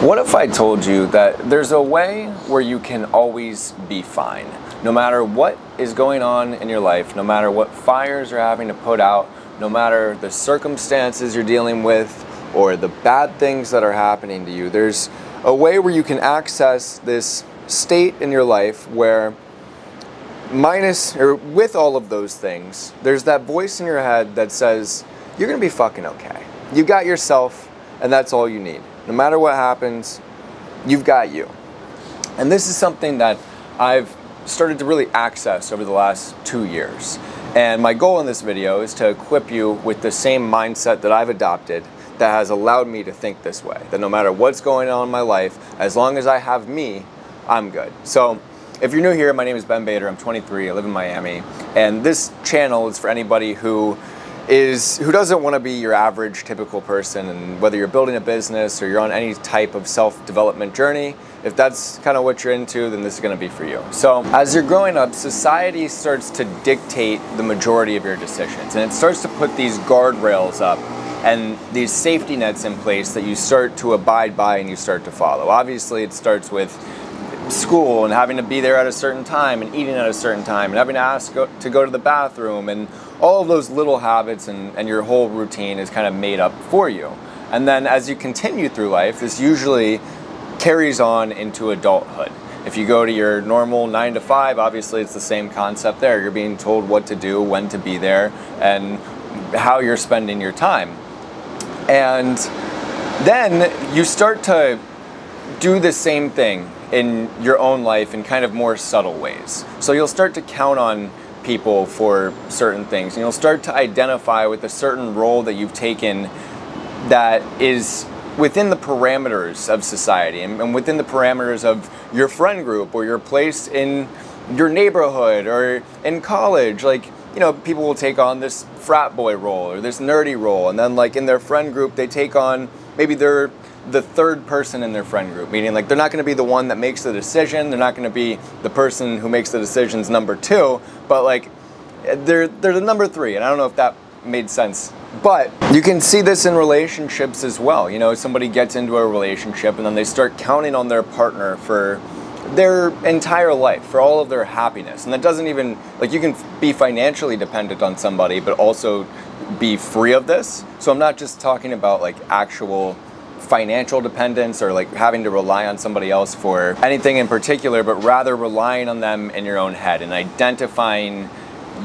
What if I told you that there's a way where you can always be fine? No matter what is going on in your life, no matter what fires you're having to put out, no matter the circumstances you're dealing with or the bad things that are happening to you, there's a way where you can access this state in your life where with all of those things, there's that voice in your head that says, you're gonna be fucking okay. You got yourself, and that's all you need. No matter what happens, you've got you. And this is something that I've started to really access over the last 2 years. And my goal in this video is to equip you with the same mindset that I've adopted that has allowed me to think this way. That no matter what's going on in my life, as long as I have me, I'm good. So if you're new here, my name is Ben Bader, I'm 23, I live in Miami. And this channel is for anybody who doesn't want to be your average typical person, and whether you're building a business or you're on any type of self-development journey, if that's kind of what you're into, then this is going to be for you. So as you're growing up, society starts to dictate the majority of your decisions, and it starts to put these guardrails up and these safety nets in place that you start to abide by and you start to follow. Obviously, it starts with school and having to be there at a certain time and eating at a certain time and having to ask to go to the bathroom, and all of those little habits and your whole routine is kind of made up for you. And then as you continue through life, this usually carries on into adulthood. If you go to your normal 9 to 5, obviously it's the same concept there. You're being told what to do, when to be there, and how you're spending your time. And then you start to do the same thing in your own life in kind of more subtle ways. So you'll start to count on people for certain things, and you'll start to identify with a certain role that you've taken that is within the parameters of society and within the parameters of your friend group or your place in your neighborhood or in college. Like, you know, people will take on this frat boy role or this nerdy role, and then like in their friend group they take on, maybe they're the third person in their friend group, meaning like they're not going to be the one that makes the decision, they're not going to be the person who makes the decisions number 2, but like they're the number 3. And I don't know if that made sense, but you can see this in relationships as well. You know, somebody gets into a relationship and then they start counting on their partner for their entire life, for all of their happiness. And that doesn't even, like, you can be financially dependent on somebody but also be free of this. So I'm not just talking about like actual financial dependence or like having to rely on somebody else for anything in particular, but rather relying on them in your own head and identifying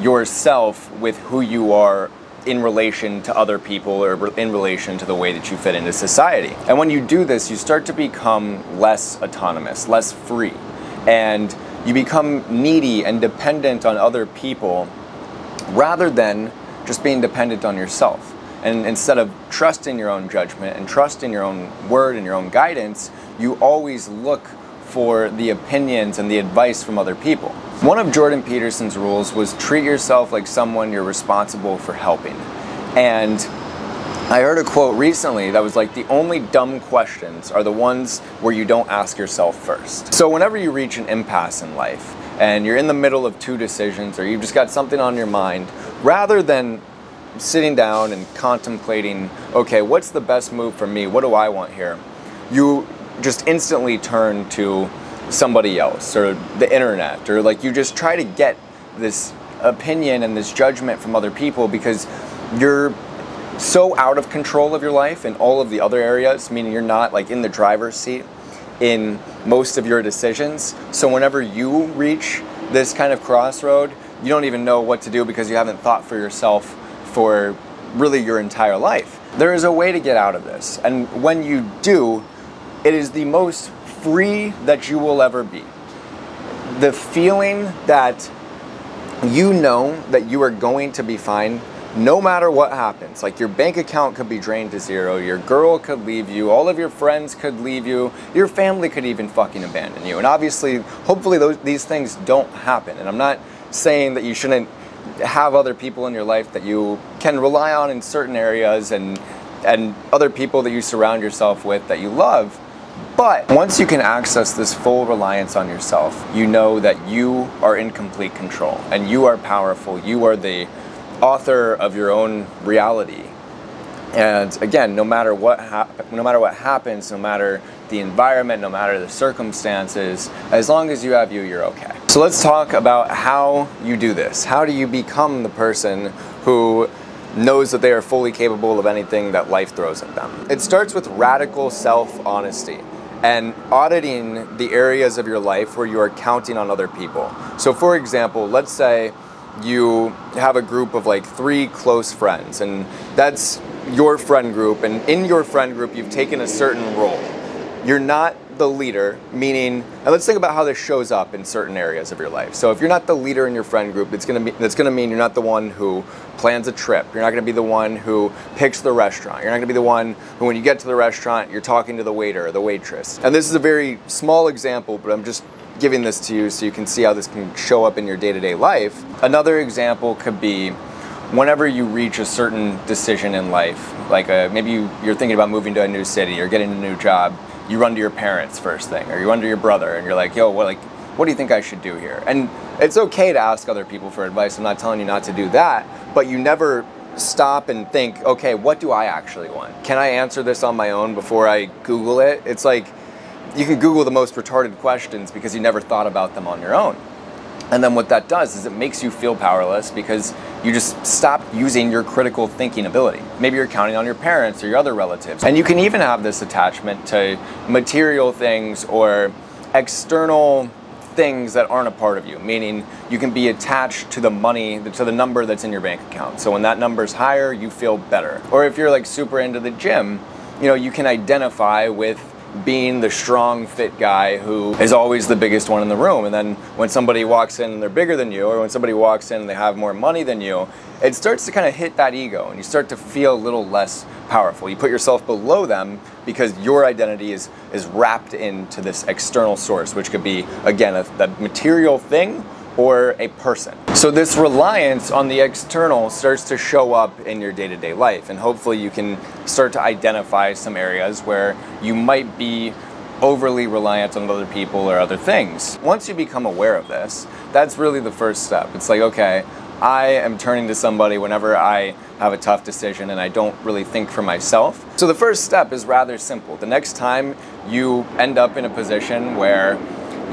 yourself with who you are in relation to other people or in relation to the way that you fit into society. And when you do this, you start to become less autonomous, less free, and you become needy and dependent on other people rather than just being dependent on yourself. And instead of trusting your own judgment and trusting your own word and your own guidance, you always look for the opinions and the advice from other people. One of Jordan Peterson's rules was treat yourself like someone you're responsible for helping. And I heard a quote recently that was like, the only dumb questions are the ones where you don't ask yourself first. So whenever you reach an impasse in life and you're in the middle of 2 decisions, or you've just got something on your mind, rather than sitting down and contemplating, okay, what's the best move for me? What do I want here? You just instantly turn to somebody else or the internet, or like you just try to get this opinion and this judgment from other people because you're so out of control of your life in all of the other areas, meaning you're not like in the driver's seat in most of your decisions. So whenever you reach this kind of crossroad, you don't even know what to do because you haven't thought for yourself for really your entire life. There is a way to get out of this, and when you do, it is the most free that you will ever be. The feeling that you know that you are going to be fine no matter what happens. Like your bank account could be drained to 0, your girl could leave you, all of your friends could leave you, your family could even fucking abandon you. And obviously, hopefully these things don't happen. And I'm not saying that you shouldn't have other people in your life that you can rely on in certain areas, and other people that you surround yourself with that you love. But once you can access this full reliance on yourself, you know that you are in complete control and you are powerful. You are the author of your own reality. And again, no matter what happens, no matter the environment, no matter the circumstances, as long as you have you, you're okay. So let's talk about how you do this. How do you become the person who knows that they are fully capable of anything that life throws at them? It starts with radical self-honesty and auditing the areas of your life where you are counting on other people. So for example, let's say you have a group of like 3 close friends, and that's your friend group, and in your friend group you've taken a certain role. You're not the leader, meaning, and let's think about how this shows up in certain areas of your life. So if you're not the leader in your friend group, that's gonna mean you're not the one who plans a trip. You're not gonna be the one who picks the restaurant. You're not gonna be the one who, when you get to the restaurant, you're talking to the waiter or the waitress. And this is a very small example, but I'm just giving this to you so you can see how this can show up in your day-to-day life. Another example could be whenever you reach a certain decision in life, like maybe you're thinking about moving to a new city or getting a new job, you run to your parents first thing, or you run to your brother and you're like, yo, what do you think I should do here? And it's okay to ask other people for advice. I'm not telling you not to do that, but you never stop and think, okay, what do I actually want? Can I answer this on my own before I Google it? It's like, you can Google the most retarded questions because you never thought about them on your own. And then what that does is it makes you feel powerless because you just stop using your critical thinking ability. Maybe you're counting on your parents or your other relatives. And you can even have this attachment to material things or external things that aren't a part of you, meaning you can be attached to the money, to the number that's in your bank account. So when that number's higher, you feel better. Or if you're like super into the gym, you can identify with being the strong, fit guy who is always the biggest one in the room. And then when somebody walks in and they're bigger than you, or when somebody walks in and they have more money than you, it starts to kind of hit that ego and you start to feel a little less powerful. You put yourself below them because your identity is wrapped into this external source, which could be, again, a material thing or a person. So this reliance on the external starts to show up in your day-to-day life, and hopefully you can start to identify some areas where you might be overly reliant on other people or other things. Once you become aware of this, that's really the first step. It's like, okay, I am turning to somebody whenever I have a tough decision and I don't really think for myself. So the first step is rather simple. The next time you end up in a position where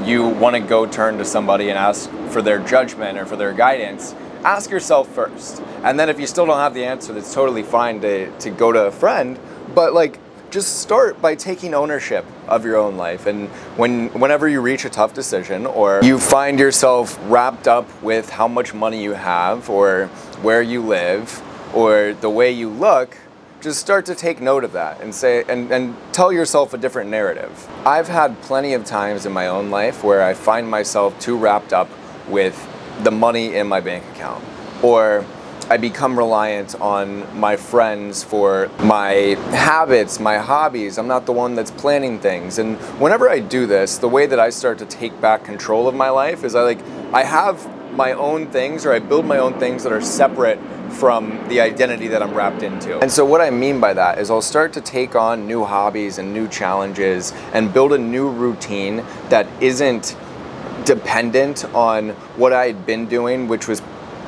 you want to go turn to somebody and ask for their judgment or for their guidance, ask yourself first. And then if you still don't have the answer, that's totally fine to go to a friend, but like, just start by taking ownership of your own life. And whenever you reach a tough decision, or you find yourself wrapped up with how much money you have, or where you live, or the way you look, just start to take note of that and say, and tell yourself a different narrative. I've had plenty of times in my own life where I find myself too wrapped up with the money in my bank account, or I become reliant on my friends for my habits, my hobbies. I'm not the one that's planning things. And whenever I do this, the way that I start to take back control of my life is I have my own things, or I build my own things that are separate from the identity that I'm wrapped into. And so what I mean by that is I'll start to take on new hobbies and new challenges and build a new routine that isn't dependent on what I had been doing, which was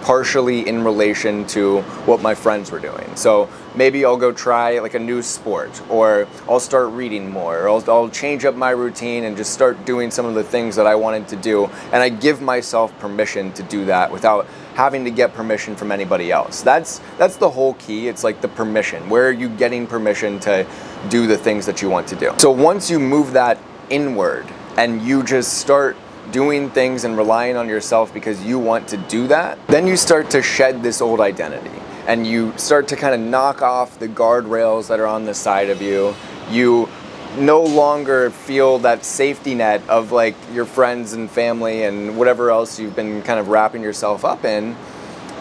partially in relation to what my friends were doing. So maybe I'll go try like a new sport, or I'll start reading more, or I'll change up my routine and just start doing some of the things that I wanted to do. And I give myself permission to do that without having to get permission from anybody else. That's the whole key. It's like the permission. Where are you getting permission to do the things that you want to do? So once you move that inward and you just start doing things and relying on yourself because you want to do that, then you start to shed this old identity and you start to kind of knock off the guardrails that are on the side of you. You no longer feel that safety net of like your friends and family and whatever else you've been kind of wrapping yourself up in.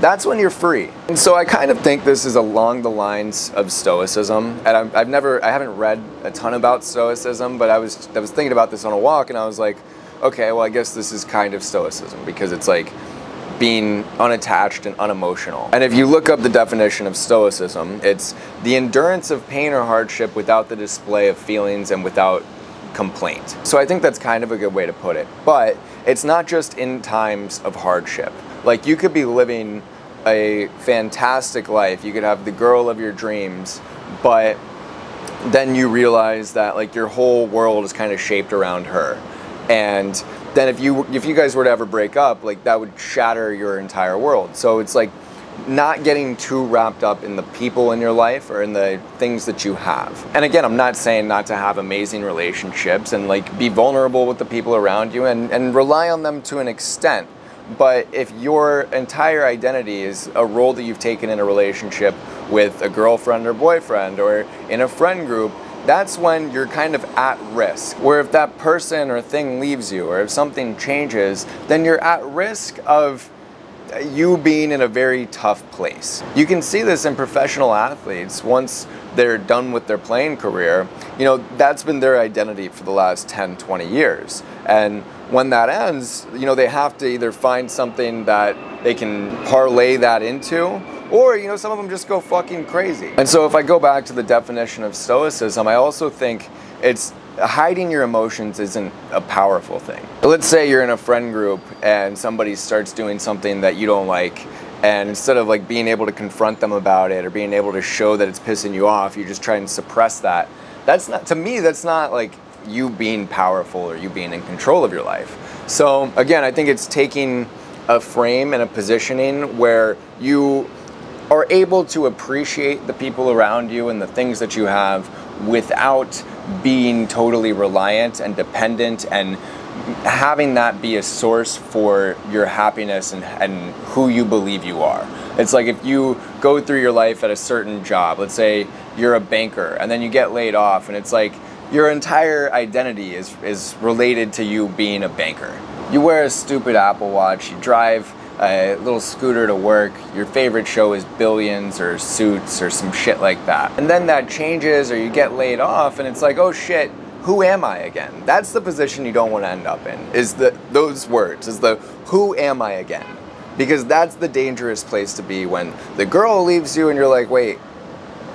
That's when you're free. And so I kind of think this is along the lines of Stoicism. And I haven't read a ton about Stoicism, but I was thinking about this on a walk, and I was like, okay, well, I guess this is kind of Stoicism, because it's like being unattached and unemotional. And if you look up the definition of Stoicism, it's the endurance of pain or hardship without the display of feelings and without complaint. So I think that's kind of a good way to put it. But it's not just in times of hardship. Like, you could be living a fantastic life. You could have the girl of your dreams, but then you realize that like your whole world is kind of shaped around her. And then if you guys were to ever break up, like that would shatter your entire world. So it's like not getting too wrapped up in the people in your life or in the things that you have. And again, I'm not saying not to have amazing relationships and like be vulnerable with the people around you and rely on them to an extent. But if your entire identity is a role that you've taken in a relationship with a girlfriend or boyfriend or in a friend group, that's when you're kind of at risk. Where if that person or thing leaves you or if something changes, then you're at risk of you being in a very tough place. You can see this in professional athletes. Once they're done with their playing career, you know, that's been their identity for the last 10, 20 years. And when that ends, you know, they have to either find something that they can parlay that into, or, you know, some of them just go fucking crazy. And so if I go back to the definition of stoicism, I also think it's hiding your emotions isn't a powerful thing. Let's say you're in a friend group and somebody starts doing something that you don't like, and instead of like being able to confront them about it or being able to show that it's pissing you off, you just try and suppress that. That's not, to me, that's not like you being powerful or you being in control of your life. So again, I think it's taking a frame and a positioning where you are able to appreciate the people around you and the things that you have without being totally reliant and dependent and having that be a source for your happiness and who you believe you are. It's like if you go through your life at a certain job, let's say you're a banker and then you get laid off, and it's like your entire identity is related to you being a banker. You wear a stupid Apple Watch, you drive a little scooter to work, your favorite show is Billions or Suits or some shit like that. And then that changes or you get laid off and it's like, oh shit, who am I again? That's the position you don't want to end up in, is those words, is the who am I again? Because that's the dangerous place to be when the girl leaves you and you're like, wait,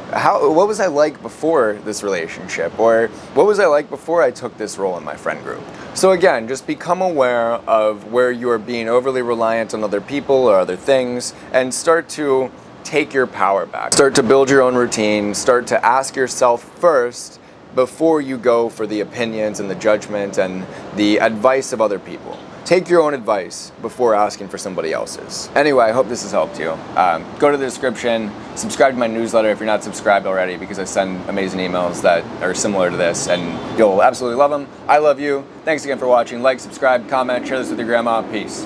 what was I like before this relationship? Or what was I like before I took this role in my friend group? So again, just become aware of where you are being overly reliant on other people or other things and start to take your power back. Start to build your own routine. Start to ask yourself first before you go for the opinions and the judgment and the advice of other people. Take your own advice before asking for somebody else's. Anyway, I hope this has helped you. Go to the description, subscribe to my newsletter if you're not subscribed already, because I send amazing emails that are similar to this and you'll absolutely love them. I love you. Thanks again for watching. Like, subscribe, comment, share this with your grandma. Peace.